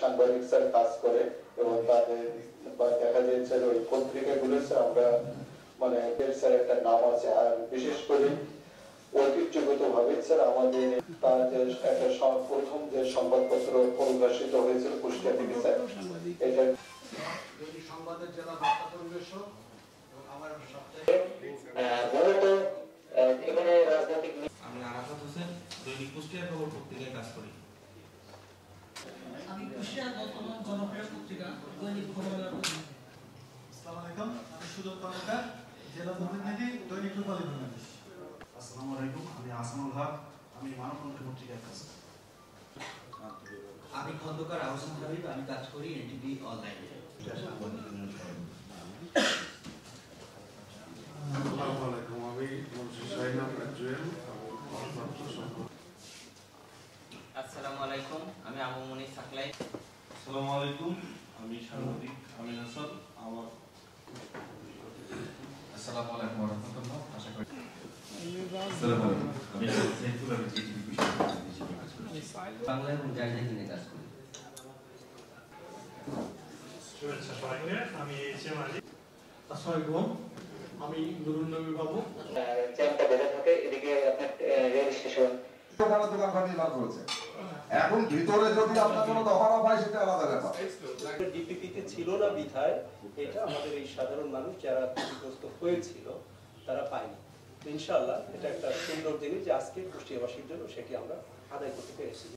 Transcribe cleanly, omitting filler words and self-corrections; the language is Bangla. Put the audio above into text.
সাংবাদিক স্যার কাজ করে এবং তাদের দেখা যাচ্ছে ওই পত্রিকাগুলো আমরা মানে স্যার একটা নাম আছে। আর বিশেষ করে ঐতিহ্যগত ভাবে স্যার আমাদের তার যে একটা প্রথম যে সংবাদপত্র প্রকাশিত হয়েছিল কুষ্টিয়া থেকে স্যার, এটা সংবাদের জেলা বার্তা পরিবেশক আমার মূলত এখানে রাজনৈতিক আমি আরাফাত হোসেন দৈনিক কুষ্টিয়া খবর পত্রিকায় কাজ করি। আমি কুষ্টিয়ার বর্তমান জনপ্রিয় পত্রিকা দৈনিক খবরের প্রতিনিধি। আসসালামু আলাইকুম, আমি সুজন কর্মকার, জেলা প্রতিনিধি, দৈনিক রূপালী বাংলাদেশ। আসসালামু আলাইকুম, আমি আসানুল হক, আমি মানবকণ্ঠ পত্রিকার কাজ করি। আমি খন্দকার আহসান হাবিব, আমি কাজ করি এনটিভি অনলাইনে। আসসালামু আলাইকুম, আমি মুন্সি শাহিন আহমেদ জুয়েল। আসসালামু আলাইকুম, আমি আমুমনি সাকলাই। আসসালামু আলাইকুম, আমি সাংবাদিক আমিন হাসান। আমার আসসালামু আলাইকুম ওয়া রাহমাতুল্লাহ। আশা করি আসসালামু আলাইকুম, আমি সাইফুল আলম জিটিভি হিসেবে কাজ করি। বাংলা এবং জার্নাল নিয়ে কাজ করি। শুভেচ্ছা সবাইকে। আমি এসএম আলী। আসসালামু আলাইকুম, আমি নুরুন নবী বাবু। জ্যামটা বেড়ে থাকে এদিকে আপনার রেল স্টেশন দোকানপাট নির্মাণ করেছে। এখন ভিতরে যদি আপনার কোনো দফা হয় সেটা আলাদা ব্যাপার। ডিপিপিতে ছিল না বিধায় এটা আমাদের এই সাধারণ মানুষ যারা ক্ষতিগ্রস্ত হয়েছিল তারা পায়নি। ইনশাআল্লাহ এটা একটা সুন্দর জিনিস যে আজকে কুষ্টিয়াবাসীর জন্য সেটি আমরা আদায় করতে পেরেছি।